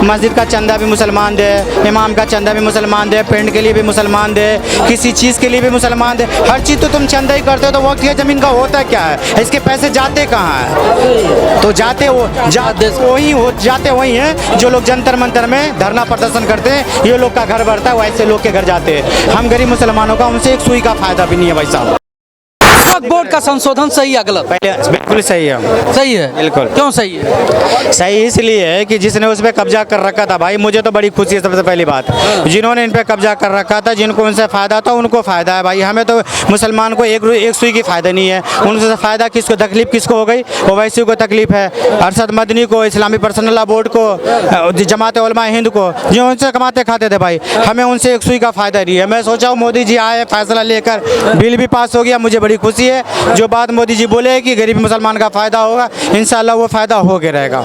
मस्जिद का चंदा भी मुसलमान दे, इमाम का चंदा भी मुसलमान दे, पेंट के लिए भी मुसलमान दे, किसी चीज़ के लिए भी मुसलमान दे। हर चीज़ तो तुम चंदा ही करते हो, तो वक्त ज़मीन का होता क्या है? इसके पैसे जाते कहाँ हैं? तो जाते वही हैं जो लोग जंतर मंतर में धरना प्रदर्शन करते हैं, ये लोग का घर बढ़ता है, वैसे लोग के घर जाते हैं। हम गरीब मुसलमानों का उनसे एक सुई का फायदा भी नहीं है भाई साहब। वक्फ बोर्ड का संशोधन सही या गलत? पहले बिल्कुल सही है। सही है, बिल्कुल। क्यों सही है? सही इसलिए है कि जिसने उस पर कब्जा कर रखा था, भाई मुझे तो बड़ी खुशी है। सबसे पहली बात, जिन्होंने इन पे कब्जा कर रखा था, जिनको उनसे फ़ायदा था उनको फ़ायदा है भाई। हमें तो मुसलमान को एक सुई की फ़ायदा नहीं है। उनसे फ़ायदा किसको, तकलीफ किसको हो गई? ओवैसी को तकलीफ है, अरशद मदनी को, इस्लामी पर्सनल लॉ बोर्ड को, जमात उलमा हिंद को, जो उनसे कमाते खाते थे भाई। हमें उनसे एक सुई का फ़ायदा नहीं है। मैं सोचा हूँ मोदी जी आए, फैसला लेकर बिल भी पास हो गया, मुझे बड़ी खुशी है। जो बात मोदी जी बोले कि गरीब मुसलमान का फ़ायदा होगा, इंशाल्लाह वो फ़ायदा हो के रहेगा।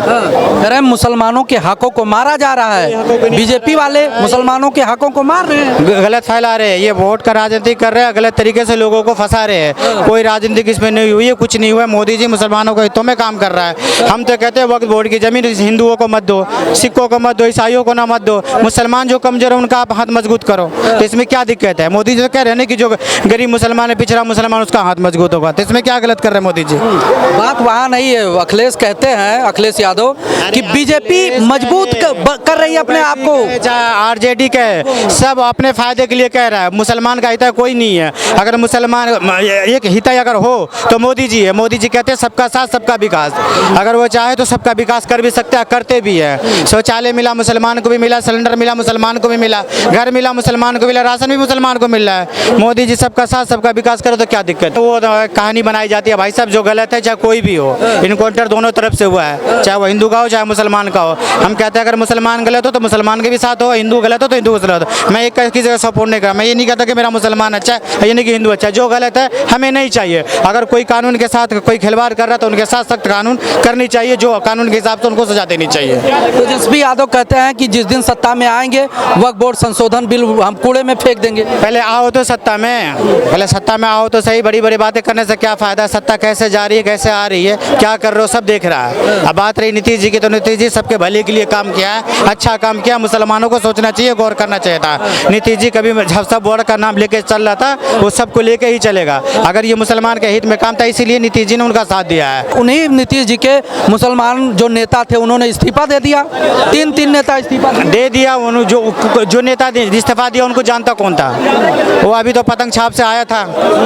अरे मुसलमानों के हकों को मारा जा रहा है, बीजेपी वाले मुसलमानों के हकों को मार रहे हैं, गलत फैला रहे हैं। ये वोट का राजनीति कर रहे हैं, गलत तरीके से लोगों को फंसा रहे हैं। कोई राजनीति इसमें नहीं हुई है, कुछ नहीं हुआ। मोदी जी मुसलमानों के हितों में काम कर रहा है। हम तो कहते हैं वक्फ बोर्ड की ज़मीन हिंदुओं को मत दो, सिखों को मत दो, ईसाइयों को ना मत दो। मुसलमान जो कमजोर है उनका आप हाथ मजबूत करो, तो इसमें क्या दिक्कत है? मोदी जी तो कह रहे हैं ना कि जो गरीब मुसलमान है, पिछड़ा मुसलमान, उसका हाथ मजबूत होगा, तो इसमें क्या गलत कर रहे हैं मोदी जी? बात वहाँ नहीं है। अखिलेश कहते हैं, अखिलेश यादव, कि बीजेपी मजबूत कर रही है अपने आप को। आरजेडी के सब अपने फायदे के लिए कह रहा है, मुसलमान का हित कोई नहीं है। अगर मुसलमान एक हित अगर हो तो मोदी जी है। मोदी जी कहते हैं सबका साथ सबका विकास। अगर वो चाहे तो सबका विकास कर भी सकते हैं, करते भी है। शौचालय मिला मुसलमान को भी मिला, सिलेंडर मिला मुसलमान को भी मिला, घर मिला मुसलमान को मिला, राशन भी मुसलमान को मिल रहा है। मोदी जी सबका साथ सबका विकास करो तो क्या दिक्कत? वो कहानी बनाई जाती है भाई साहब, जो गलत है, चाहे कोई भी हो। इनकाउंटर दोनों तरफ से हुआ है, चाहे वो हिंदू का हो चाहे मुसलमान का हो। हम कहते हैं अगर मुसलमान गलत हो तो मुसलमान के भी साथ हो, हिंदू गलत हो तो हिंदू गलत हो। मैं एक किसी जगह सपोर्ट नहीं कर, मैं ये नहीं कहता कि मेरा मुसलमान अच्छा है, ये नहीं कि हिंदू अच्छा है। जो गलत है हमें नहीं चाहिए। अगर कोई कानून के साथ कोई खिलवाड़ कर रहा है तो उनके साथ सख्त कानून करनी चाहिए, जो कानून के हिसाब से उनको सजा देनी चाहिए। तेजस्वी यादव कहते हैं कि जिस दिन सत्ता में आएंगे वक्फ बोर्ड संशोधन बिल हम कूड़े में फेंक देंगे। पहले आओ तो सत्ता में, पहले सत्ता में आओ तो सही। बड़ी बड़ी बातें करने से क्या फायदा? सत्ता कैसे जा रही है, कैसे आ रही है, क्या कर रहे हो, सब देख रहा है। अब बात रही नीतीश जी की, तो नीतीश जी सबके भले के लिए काम किया है, अच्छा काम किया। मुसलमानों को सोचना चाहिए, गौर करना चाहिए था। नीतीश जी कभी सब बोर्ड का नाम लेके चल रहा था, वो सबको लेके ही चलेगा। अगर ये मुसलमान के हित में काम था, इसीलिए नीतीश जी ने उनका साथ दिया है। उन्हीं नीतीश जी के मुसलमान जो नेता थे उन्होंने इस्तीफा दे दिया, तीन नेता इस्तीफा दे दिया। जो नेता इस्तीफा दिया उनको जानता कौन था? वो अभी तो पतंग छाप से आया था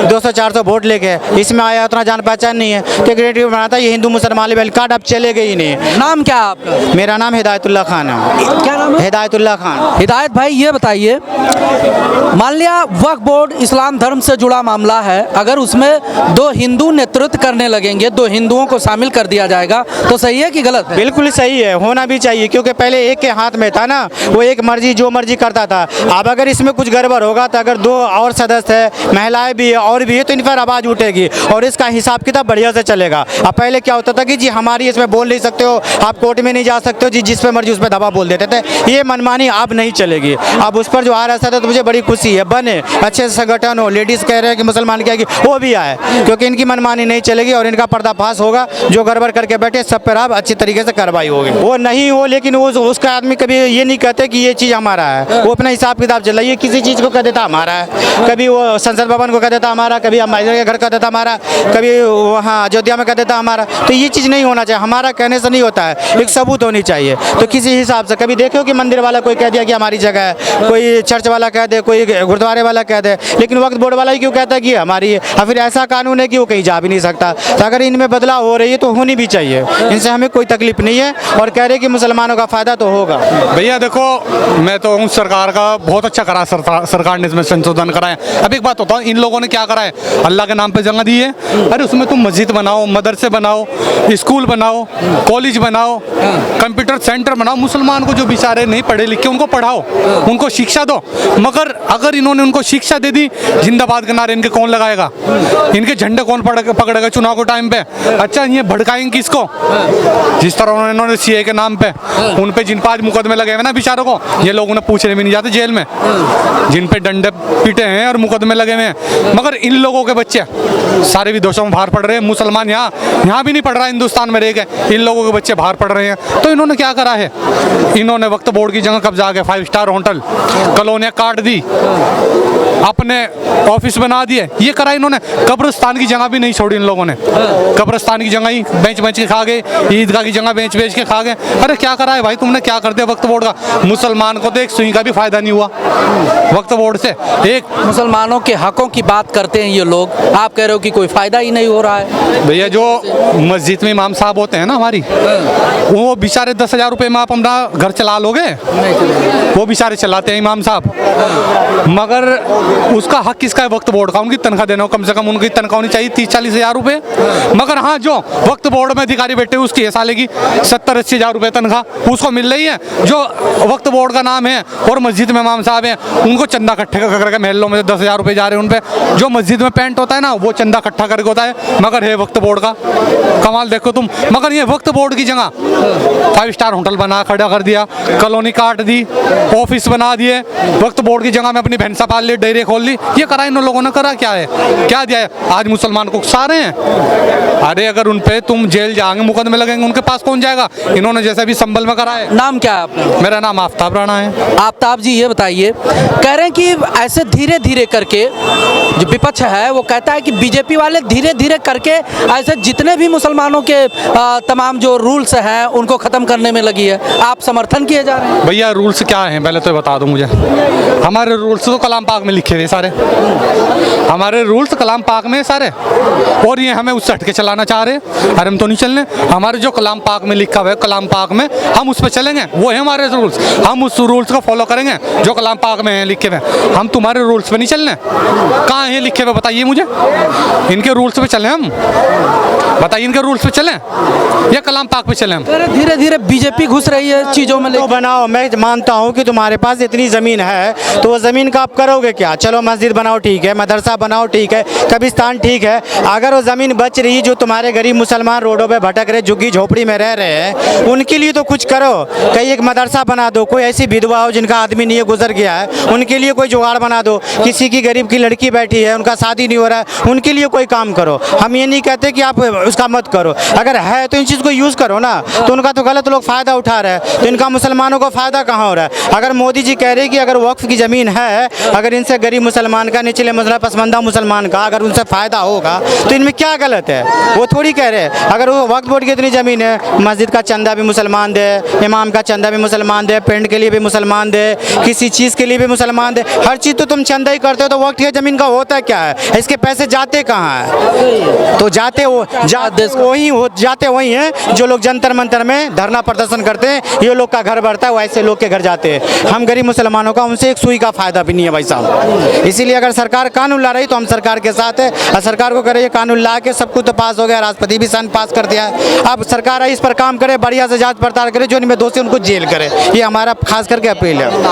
200-400 वोट लेके, इसमें आया, उतना जान पहचान नहीं है। टिकट बना था, ये हिंदू मुसलमान वाले कार्ड अब चले गए ही नहीं। नाम क्या है आपका? मेरा नाम हिदायतुल्लाह खान है। क्या नाम है? हिदायतुल्लाह खान। हिदायत भाई ये बताइए, मान लिया वक्फ बोर्ड इस्लाम धर्म से जुड़ा मामला है, अगर उसमें दो हिंदू नेतृत्व करने लगेंगे, दो हिंदुओं को शामिल कर दिया जाएगा, तो सही है कि गलत है? बिल्कुल सही है, होना भी चाहिए, क्योंकि पहले एक के हाथ में था ना, वो एक मर्जी जो मर्जी करता था। अब अगर इसमें कुछ गड़बड़ होगा तो अगर दो और सदस्य है, महिलाएं भी है और भी है, तो इन पर आवाज़ उठेगी और इसका हिसाब किताब बढ़िया से चलेगा। अब पहले क्या होता था कि जी हमारी इसमें बोल नहीं सकते हो, आप कोर्ट में नहीं जा सकते हो जी, जिस पे मर्जी उस पर दबा बोल देते थे। ये मनमानी अब नहीं चलेगी। अब उस पर जो आ रहा था तो मुझे बड़ी खुशी है, बने अच्छे संगठन हो, लेडीज़ कह रहे हैं कि मुसलमान क्या कि वो भी आए, क्योंकि इनकी मनमानी नहीं चलेगी और इनका पर्दाफाश होगा। जो गड़बड़ करके बैठे सब पर अब अच्छी तरीके से कार्रवाई होगी। वो नहीं हो, लेकिन वो उसका आदमी कभी ये नहीं कहते कि ये चीज़ हमारा है, वो अपना हिसाब किताब चल रही है। किसी चीज़ को कह देता हमारा है, कभी वो संसद भवन को कह देता हमारा, कभी अम्बाजर के घर कह देता हमारा, कभी वहाँ अयोध्या में कह देता हमारा। तो ये चीज़ नहीं होना चाहिए, हमारा कहने से नहीं होता है, एक सबूत होनी चाहिए। तो किसी हिसाब से कभी देखो कि मंदिर वाला कोई कह दिया कि हमारी जगह है, कोई चर्च वाला कह दे, कोई गुरुद्वारे वाला कह दे, लेकिन वक्फ बोर्ड वाला ही क्यों कहता है कि हमारी है? और फिर ऐसा कानून है कि वो कहीं जा भी नहीं सकता। तो अगर इनमें बदलाव हो रही है तो होनी भी चाहिए, इनसे हमें कोई तकलीफ नहीं है और कह रहे कि मुसलमानों का फ़ायदा तो होगा। भैया देखो, मैं तो हूँ सरकार का बहुत अच्छा करा सरकार ने इसमें संशोधन कराए। अब एक बात होता है, इन लोगों ने क्या करा है, अल्लाह के नाम पे जगह दी है, अरे उसमें तुम मस्जिद बनाओ, मदरसे बनाओ, स्कूल बनाओ, कॉलेज बनाओ, कंप्यूटर सेंटर बनाओ। मुसलमान को जो बेचारे नहीं पढ़े लिखे उनको पढ़ाओ, उनको शिक्षा दो। मगर अगर इन्होंने उनको शिक्षा दे दी, जिंदाबाद के नारे इनके कौन लगाएगा, इनके झंडे कौन पकड़ेगा चुनाव के टाइम पे? अच्छा, ये भड़काएंगे किसको? जिस तरह उन्होंने सीए के नाम पे उन पे जिन 5 मुकदमे लगे हुए ना बेचारों को, ये लोग उन्हें पूछने भी नहीं जाते जेल में, जिन पे डंडे पीटे हैं और मुकदमे लगे हुए हैं। मगर इन लोगों के बच्चे है, सारे विदेशों में बाहर पढ़ रहे हैं, मुसलमान यहाँ भी नहीं पढ़ रहा, हिंदुस्तान में रह गए, इन लोगों के बच्चे बाहर पढ़ रहे हैं। तो इन्होंने क्या करा है, इन्होंने वक्त बोर्ड की जगह कब्जा किया, 5 स्टार होटल कॉलोनियाँ काट दी, अपने ऑफिस बना दिए, ये करा इन्होंने। कब्रिस्तान की जगह भी नहीं छोड़ी इन लोगों ने, कब्रिस्तान की जगह ही बेच के खा गए, ईदगाह की जगह बेच के खा गए। अरे क्या करा है भाई तुमने, क्या कर दिया वक्त बोर्ड का? मुसलमान को तो एक सुई का भी फायदा नहीं हुआ वक्त बोर्ड से। एक मुसलमानों के हकों की बात करते हैं ये लोग, आप कह रहे हो कि कोई फायदा ही नहीं हो रहा है। भैया जो मस्जिद में इमाम साहब होते हैं ना हमारी, वो बेचारे 10,000 रुपये में आप अपना घर चला लोगे? वो बेचारे चलाते हैं इमाम साहब, मगर उसका हक किसका है? वक्त बोर्ड का। उनकी तनख्वाह देना, कम से कम उनकी तनख्वाह होनी चाहिए 30-40 हज़ार रुपये। मगर हाँ, जो वक्त बोर्ड में अधिकारी बैठे उसकी है साले की 70-80 हज़ार रुपये तनख्वाह उसको मिल रही है। जो वक्त बोर्ड का नाम है और मस्जिद में इमाम साहब हैं, उनको चंदा इकट्ठे करके महलों में 10,000 रुपये जा रहे हैं उन पर। जो मस्जिद में पेंट होता है ना, वो चंदा इकट्ठा करके होता है, मगर है वक्त बोर्ड का। कमाल देखो तुम। मगर ये वक्त बोर्ड की जगह 5 स्टार होटल बना खड़ा कर दिया, कॉलोनी काट दी, ऑफिस बना दिए, वक्त बोर्ड की जगह में अपनी भैंसा पाल ली, डेयरी खोल ली। ये करा इन लोगों ने, करा क्या है, क्या दिया है? आज मुसलमान को सारे हैं। अरे अगर उन पे तुम जेल जाएंगे, मुकदमे लगेंगे, उनके पास कौन जाएगा? इन्होंने जैसे भी संभल में करा है। नाम क्या है आपका? मेरा नाम आफ्ताब राणा है। आफ्ताब जी, ये बताइए, कह रहे हैं कि ऐसे धीरे धीरे करके, जो विपक्ष है वो कहता है कि बीजेपी वाले धीरे धीरे करके ऐसे जितने भी मुसलमानों के तमाम जो रूल्स हैं उनको ख़त्म करने में लगी है। आप समर्थन किए जा रहे हैं? भैया रूल्स क्या हैं पहले तो बता दो मुझे। हमारे रूल्स तो कलाम पाक में लिखे हुए सारे, हमारे रूल्स कलाम पाक में सारे, और ये हमें उससे हट के चलाना चाह रहे हैं। अरे हम तो नहीं चलने, हमारे जो कलाम पाक में लिखा हुआ है, कलाम पाक में हम उस पर चलेंगे, वो है हमारे रूल्स। हम उस रूल्स को फॉलो करेंगे जो कलाम पाक में है लिखे हुए। हम तुम्हारे रूल्स पे नहीं चलने। कहाँ है लिखे हुए बताइए मुझे? इनके रूल्स पे चलें हम? बताइए, इनके रूल्स पे चलें या कलाम पाक पे चलें हम? धीरे धीरे बीजेपी घुस रही है चीज़ों में। तो बनाओ, मैं मानता हूँ कि तुम्हारे पास इतनी ज़मीन है तो वो ज़मीन का आप करोगे क्या? चलो मस्जिद बनाओ ठीक है, मदरसा बनाओ ठीक है, कब्रिस्तान ठीक है। अगर वो ज़मीन बच रही जो तुम्हारे गरीब मुसलमान रोडों पे भटक रहे, झुग्गी झोपड़ी में रह रहे हैं, उनके लिए तो कुछ करो। कहीं एक मदरसा बना दो, कोई ऐसी विधवा हो जिनका आदमी नहीं है, गुजर गया है, उनके लिए कोई जुगाड़ बना दो। किसी की गरीब की लड़की बैठी है, उनका शादी नहीं हो रहा है, उनके लिए कोई काम करो। हम ये नहीं कहते कि आप उसका मत करो, अगर है तो इन चीज़ को यूज़ करो ना। तो उनका तो गलत लोग फ़ायदा उठा रहे हैं, तो इनका मुसलमानों को फ़ायदा कहाँ हो रहा है? अगर मोदी जी कह रहे हैं कि अगर वक्फ की ज़मीन है, अगर इनसे गरीब मुसलमान का, निचले मंजिला पसमानदा मुसलमान का अगर उनसे फ़ायदा होगा तो इनमें क्या गलत है? वो थोड़ी कह रहे हैं अगर वो वक्फ बोर्ड की इतनी ज़मीन है, मस्जिद का चंदा भी मुसलमान दे, इमाम का चंदा भी मुसलमान दे, पेंट के लिए भी मुसलमान दे, किसी चीज़ के लिए भी मुसलमान दे, हर चीज़ तो तुम चंदा ही करते हो, तो वक्फ की ज़मीन का होता क्या है? इसके पैसे जाते कहाँ हैं? तो जाते वही हैं जो लोग जंतर मंतर में धरना प्रदर्शन करते हैं, ये लोग का घर बढ़ता है, वैसे लोग के घर जाते हैं। हम गरीब मुसलमानों का उनसे एक सुई का फ़ायदा भी नहीं है भाई साहब। इसीलिए अगर सरकार कानून ला रही तो हम सरकार के साथ है, और सरकार को करे ये कानून ला के सब कुछ तो पास हो गया, राष्ट्रपति भी सन पास कर दिया है। अब सरकार इस पर काम करे, बढ़िया से जांच पड़ताल करे, जो इनमें दोषी उनको जेल करे, ये हमारा खास करके अपील है।